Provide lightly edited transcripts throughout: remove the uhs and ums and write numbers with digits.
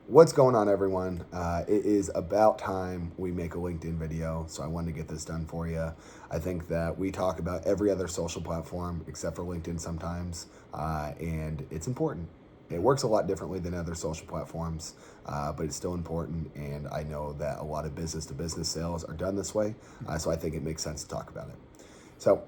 What's going on, everyone? It is about time we make a LinkedIn video, so I wanted to get this done for you. I think that we talk about every other social platform except for LinkedIn sometimes, and it's important. It works a lot differently than other social platforms, but it's still important, and I know that a lot of business-to-business sales are done this way, so I think it makes sense to talk about it. So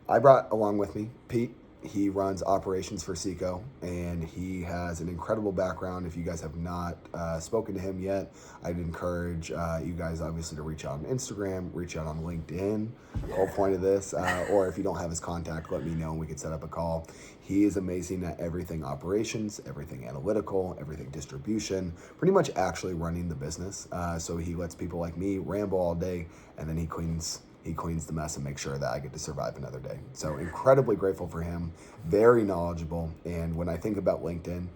I brought along with me Pete. He runs operations for CICO, and he has an incredible background. If you guys have not spoken to him yet, I'd encourage you guys obviously to reach out on Instagram, reach out on LinkedIn. The whole point of this, or if you don't have his contact, let me know and we can set up a call. He is amazing at everything operations, everything analytical, everything distribution, pretty much actually running the business. So he lets people like me ramble all day, and then he cleans the mess and makes sure that I get to survive another day. So incredibly grateful for him, very knowledgeable. And when I think about LinkedIn,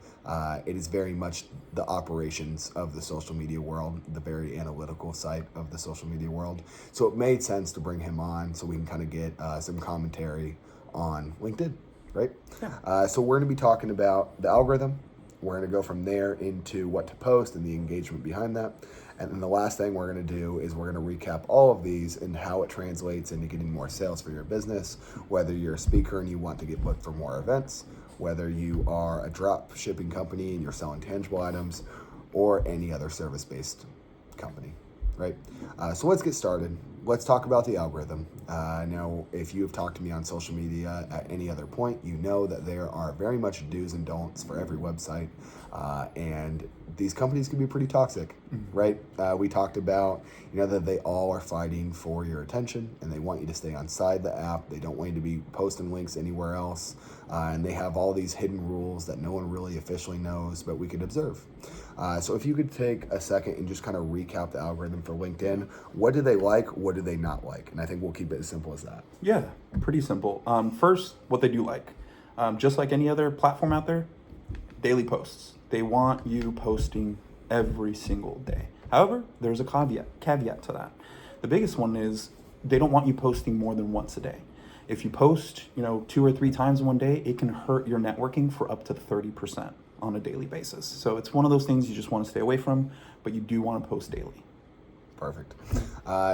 it is very much the operations of the social media world, the very analytical side of the social media world. So it made sense to bring him on so we can kind of get some commentary on LinkedIn, right? Yeah. So we're gonna be talking about the algorithm. We're gonna go from there into what to post and the engagement behind that. And then the last thing we're going to do is we're going to recap all of these and how it translates into getting more sales for your business, whether you're a speaker and you want to get booked for more events, whether you are a drop shipping company and you're selling tangible items, or any other service-based company, right? So let's get started. Let's talk about the algorithm. Now, if you have talked to me on social media at any other point, you know that there are very much do's and don'ts for every website, and these companies can be pretty toxic, right? We talked about, that they all are fighting for your attention, and they want you to stay inside the app. They don't want you to be posting links anywhere else, and they have all these hidden rules that no one really officially knows, but we could observe. So if you could take a second and just kind of recap the algorithm for LinkedIn, what do they like? What do they not like? And I think we'll keep it as simple as that. Yeah, pretty simple. First, what they do like. Just like any other platform out there, daily posts. They want you posting every single day. However, there's a caveat to that. The biggest one is they don't want you posting more than once a day. If you post, 2 or 3 times in one day, it can hurt your networking for up to 30% on a daily basis. So it's one of those things you just want to stay away from, but you do want to post daily. Perfect.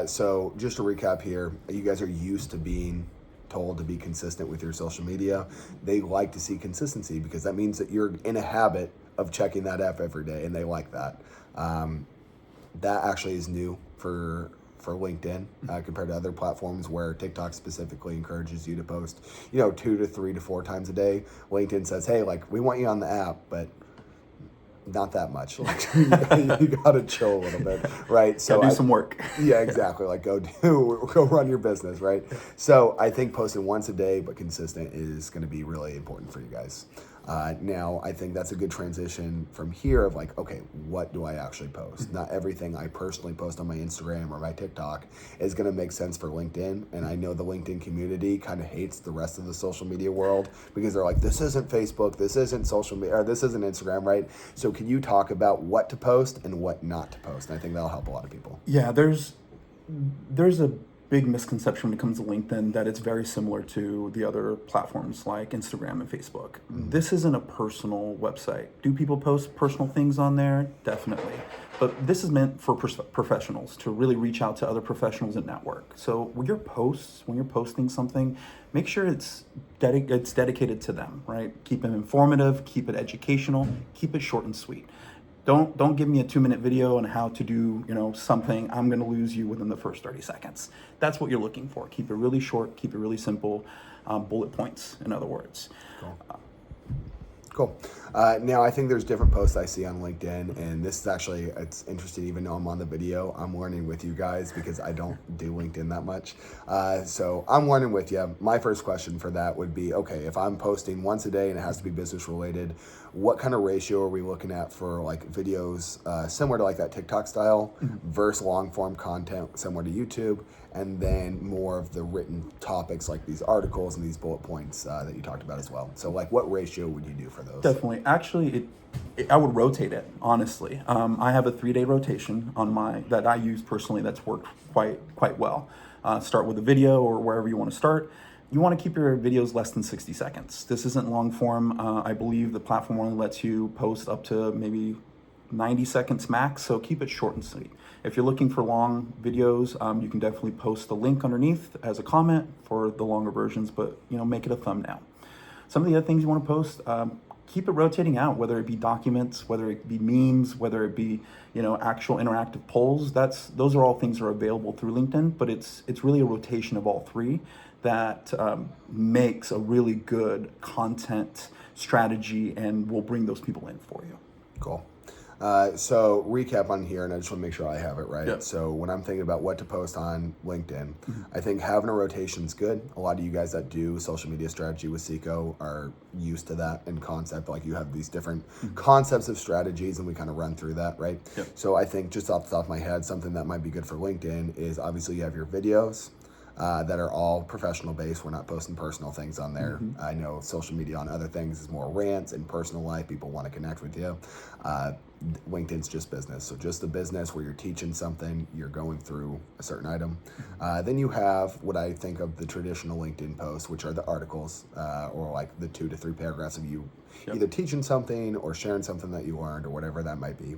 So just to recap here, you guys are used to being told to be consistent with your social media. They like to see consistency because that means that you're in a habit of checking that app every day, and they like that. That actually is new for LinkedIn compared to other platforms where TikTok specifically encourages you to post, 2 to 3 to 4 times a day. LinkedIn says, hey, we want you on the app, but not that much. You gotta chill a little bit, right? So do some work. Yeah, exactly. Go run your business, right? So I think posting once a day but consistent is going to be really important for you guys. Now, I think that's a good transition from here of okay, what do I actually post? Not everything I personally post on my Instagram or my TikTok is going to make sense for LinkedIn. And I know the LinkedIn community kind of hates the rest of the social media world because they're like, this isn't Facebook, this isn't social media, or this isn't Instagram, right? So can you talk about what to post and what not to post? And I think that'll help a lot of people. Yeah, there's a big misconception when it comes to LinkedIn that it's very similar to the other platforms like Instagram and Facebook. This isn't a personal website. Do people post personal things on there? Definitely. But this is meant for professionals to really reach out to other professionals and network. So when you're posting something, make sure it's dedicated to them, right? Keep it informative, keep it educational, keep it short and sweet. Don't give me a 2-minute video on how to do, something. I'm going to lose you within the first 30 seconds. That's what you're looking for. Keep it really short, keep it really simple, bullet points, in other words. Cool. Now, I think there's different posts I see on LinkedIn, and this is actually, it's interesting, even though I'm on the video, I'm learning with you guys because I don't do LinkedIn that much. So I'm learning with you. My first question for that would be, okay, if I'm posting once a day and it has to be business related, what kind of ratio are we looking at for videos similar to that TikTok style versus long form content similar to YouTube, and then more of the written topics like these articles and these bullet points that you talked about as well. So what ratio would you do for those? Definitely. Actually, I would rotate it, honestly. I have a 3-day rotation on that I use personally that's worked quite well. Start with a video or wherever you want to start. You want to keep your videos less than 60 seconds. This isn't long form. I believe the platform only lets you post up to maybe 90 seconds max, so keep it short and sweet. If you're looking for long videos, you can definitely post the link underneath as a comment for the longer versions, but make it a thumbnail. Some of the other things you want to post, keep it rotating out, whether it be documents, whether it be memes, whether it be actual interactive polls. Those are all things that are available through LinkedIn, but it's really a rotation of all three that makes a really good content strategy and will bring those people in for you. Cool. So recap on here, and I just want to make sure I have it right. Yep. So when I'm thinking about what to post on LinkedIn, I think having a rotation is good. A lot of you guys that do social media strategy with CICO are used to that in concept. Like you have these different concepts of strategies, and we kind of run through that, right? Yep. So I think just off the top of my head, something that might be good for LinkedIn is obviously you have your videos. That are all professional based. We're not posting personal things on there. I know social media on other things is more rants and personal life. People want to connect with you. LinkedIn's just business. So just the business where you're teaching something, you're going through a certain item. Then you have what I think of the traditional LinkedIn posts, which are the articles or like the 2 to 3 paragraphs of you either teaching something or sharing something that you learned or whatever that might be.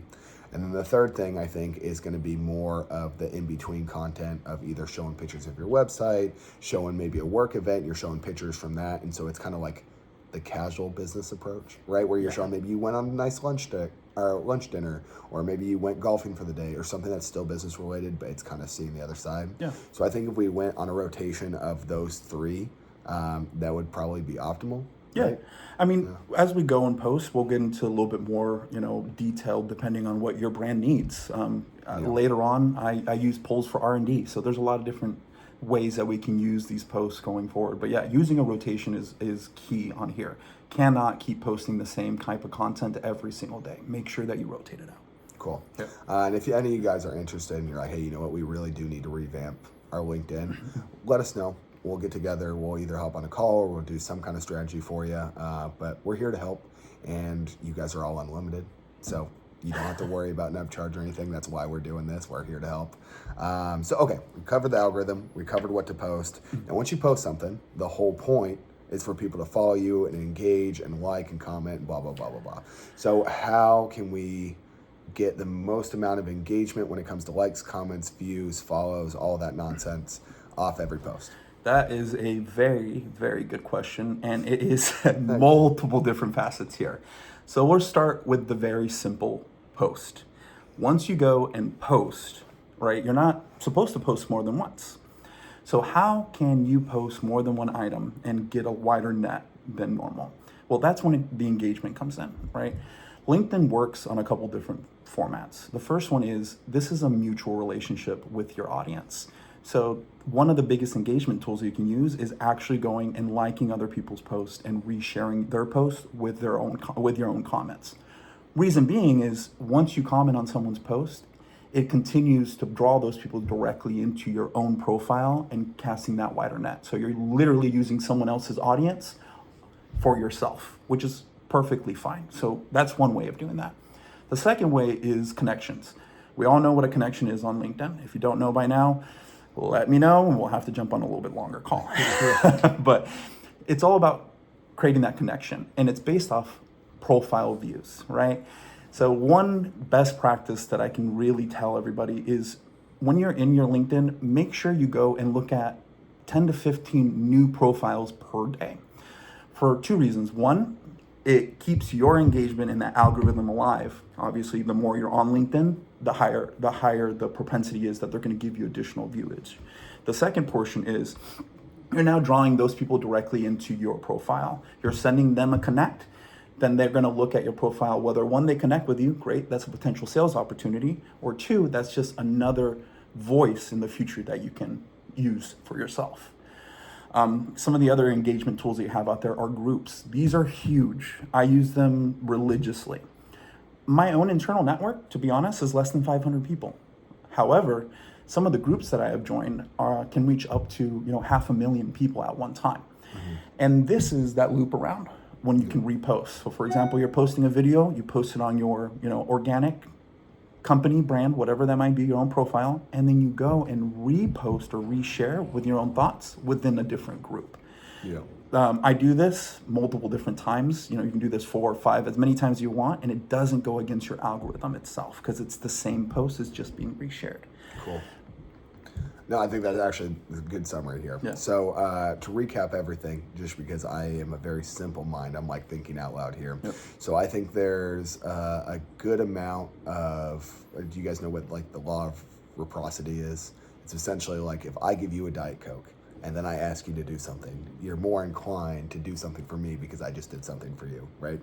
And then the third thing I think is going to be more of the in-between content of either showing pictures of your website, showing maybe a work event, you're showing pictures from that. And so it's kind of like the casual business approach, right? Where you're showing maybe you went on a nice lunch dinner, or maybe you went golfing for the day or something that's still business related, but it's kind of seeing the other side. Yeah. So I think if we went on a rotation of those three, that would probably be optimal. Yeah. Right? I mean, as we go and post, we'll get into a little bit more, detailed depending on what your brand needs. Later on, I use polls for R&D. So there's a lot of different ways that we can use these posts going forward. But yeah, using a rotation is key on here. Cannot keep posting the same type of content every single day. Make sure that you rotate it out. Cool. Yep. And if any of you guys are interested and you're like, hey, you know what, we really do need to revamp our LinkedIn, let us know. We'll get together. We'll either help on a call or we'll do some kind of strategy for you. But we're here to help, and you guys are all unlimited. So you don't have to worry about an upcharge or anything. That's why we're doing this. We're here to help. Okay, we covered the algorithm. We covered what to post. And once you post something, the whole point is for people to follow you and engage and like and comment and blah, blah, blah, blah, blah. So how can we get the most amount of engagement when it comes to likes, comments, views, follows, all that nonsense off every post? That is a very, very good question, and it is multiple different facets here. So we'll start with the very simple post. Once you go and post, right, you're not supposed to post more than once. So how can you post more than one item and get a wider net than normal? Well, that's when the engagement comes in, right? LinkedIn works on a couple different formats. The first one is this is a mutual relationship with your audience. So one of the biggest engagement tools you can use is actually going and liking other people's posts and resharing their posts with your own comments. Reason being is once you comment on someone's post, it continues to draw those people directly into your own profile and casting that wider net. So you're literally using someone else's audience for yourself, which is perfectly fine. So that's one way of doing that. The second way is connections. We all know what a connection is on LinkedIn. If you don't know by now, let me know and we'll have to jump on a little bit longer call. But it's all about creating that connection, and it's based off profile views, right? So one best practice that I can really tell everybody is when you're in your LinkedIn, make sure you go and look at 10 to 15 new profiles per day for two reasons. One, it keeps your engagement in that algorithm alive. Obviously, the more you're on LinkedIn, the higher the propensity is that they're going to give you additional viewage. The second portion is you're now drawing those people directly into your profile. You're sending them a connect, then they're going to look at your profile, whether one, they connect with you, great, that's a potential sales opportunity, or two, that's just another voice in the future that you can use for yourself. Some of the other engagement tools that you have out there are groups. These are huge. I use them religiously. My own internal network, to be honest, is less than 500 people. However, some of the groups that I have joined can reach up to 500,000 people at one time. Mm-hmm. And this is that loop around when you can repost. So for example, you're posting a video, you post it on your organic company, brand, whatever that might be, your own profile, and then you go and repost or reshare with your own thoughts within a different group. Yeah. I do this multiple different times. You can do this 4 or 5, as many times as you want, and it doesn't go against your algorithm itself because it's the same post, it's just being reshared. Cool. No, I think that's actually a good summary here. Yeah. So to recap everything, just because I am a very simple mind, I'm like thinking out loud here. Yep. So I think there's a good amount of, do you guys know what like the law of reciprocity is? It's essentially like if I give you a Diet Coke and then I ask you to do something, you're more inclined to do something for me because I just did something for you, right?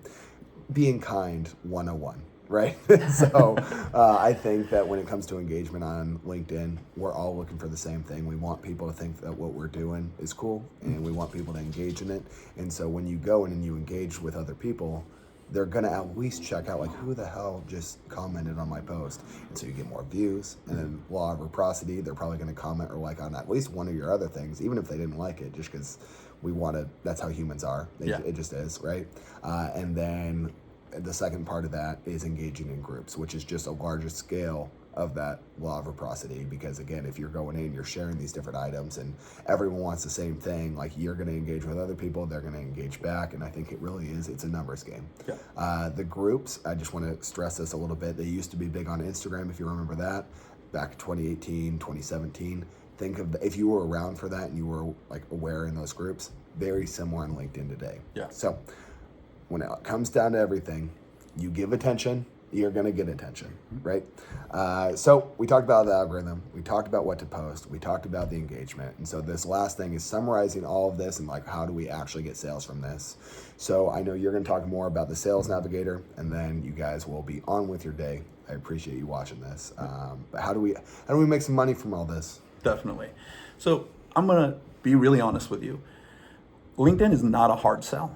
Being kind 101. Right. So I think that when it comes to engagement on LinkedIn, we're all looking for the same thing. We want people to think that what we're doing is cool and we want people to engage in it. And so when you go in and you engage with other people, they're going to at least check out like who the hell just commented on my post. And so you get more views. And then law of reciprocity, they're probably going to comment or like on at least one of your other things, even if they didn't like it, just because we want to, that's how humans are. It just is. Right. And then the second part of that is engaging in groups, which is just a larger scale of that law of reciprocity. Because again, if you're going in, you're sharing these different items and everyone wants the same thing, like you're going to engage with other people, they're going to engage back. And I think it really is, it's a numbers game. Yeah. The groups, I just want to stress this a little bit. They used to be big on Instagram, if you remember that, back 2018, 2017. Think of if you were around for that and you were like aware in those groups, very similar on LinkedIn today. Yeah. So when it comes down to everything, you give attention, you're going to get attention, right? So we talked about the algorithm. We talked about what to post. We talked about the engagement. And so this last thing is summarizing all of this and like, how do we actually get sales from this? So I know you're going to talk more about the sales navigator and then you guys will be on with your day. I appreciate you watching this. But how do we make some money from all this? Definitely. So I'm going to be really honest with you. LinkedIn is not a hard sell.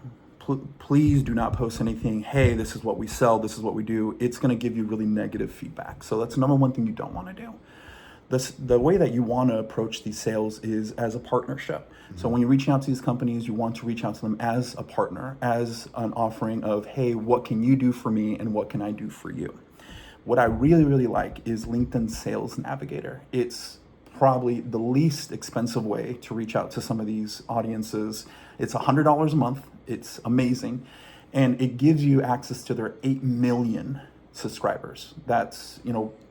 Please do not post anything, hey, this is what we sell, this is what we do. It's going to give you really negative feedback. So that's the number one thing you don't want to do. The way that you want to approach these sales is as a partnership. Mm-hmm. So when you're reaching out to these companies, you want to reach out to them as a partner, as an offering of, hey, what can you do for me and what can I do for you? What I really, really like is LinkedIn Sales Navigator. It's probably the least expensive way to reach out to some of these audiences. It's $100 a month. It's amazing. And it gives you access to their 8 million subscribers. That's,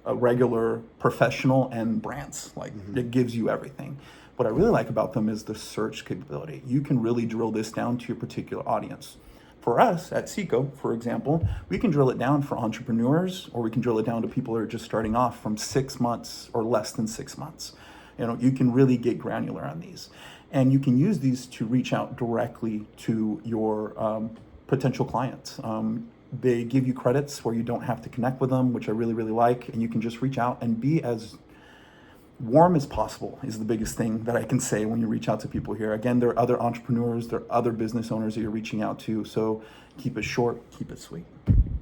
a regular professional and brands. Like It gives you everything. What I really like about them is the search capability. You can really drill this down to your particular audience. For us at CICO, for example, we can drill it down for entrepreneurs, or we can drill it down to people who are just starting off from 6 months or less than 6 months. You can really get granular on these. And you can use these to reach out directly to your potential clients. They give you credits where you don't have to connect with them, which I really, really like. And you can just reach out and be as warm as possible is the biggest thing that I can say when you reach out to people here. Again, there are other entrepreneurs, there are other business owners that you're reaching out to. So keep it short, keep it sweet.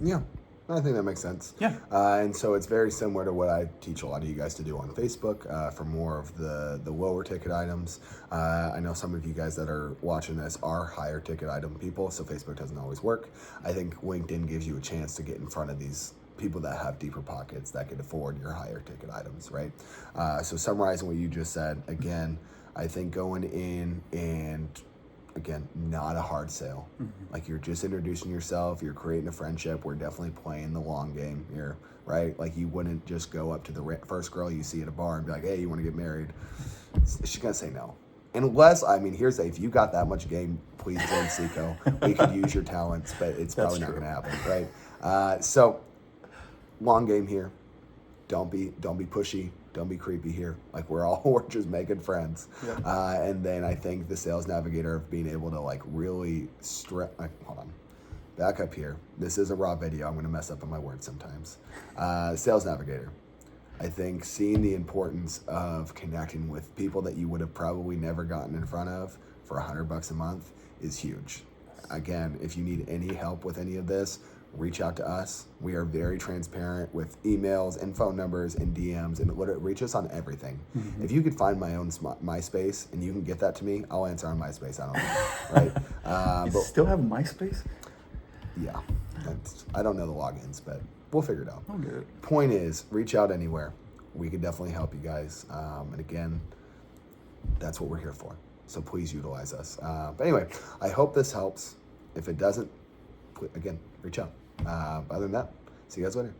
Yeah. I think that makes sense. Yeah. And so it's very similar to what I teach a lot of you guys to do on Facebook for more of the lower ticket items. I know some of you guys that are watching this are higher ticket item people, so Facebook doesn't always work. I think LinkedIn gives you a chance to get in front of these people that have deeper pockets that can afford your higher ticket items, right? So summarizing what you just said, again, I think going in and again, not a hard sale. Mm-hmm. Like you're just introducing yourself, you're creating a friendship. We're definitely playing the long game here, right? Like you wouldn't just go up to the first girl you see at a bar and be like, hey, you want to get married? She's going to say no. Unless, if you got that much game, please join CICO. We could use your talents, but it's probably not going to happen, right? So long game here. Don't be pushy. Don't be creepy here. Like we're just making friends. Yeah. And then I think the sales navigator of being able to like really hold on, back up here. This is a raw video. I'm going to mess up on my words sometimes. Sales navigator. I think seeing the importance of connecting with people that you would have probably never gotten in front of for $100 a month is huge. Again, if you need any help with any of this, reach out to us. We are very transparent with emails and phone numbers and DMs, and reach us on everything. Mm-hmm. If you could find my own MySpace and you can get that to me, I'll answer on MySpace. I don't know, right? You still have MySpace? Yeah. I don't know the logins, but we'll figure it out. Oh, good. Point is, reach out anywhere. We can definitely help you guys. And again, that's what we're here for. So please utilize us. But anyway, I hope this helps. If it doesn't, again, reach out. Other than that, see you guys later.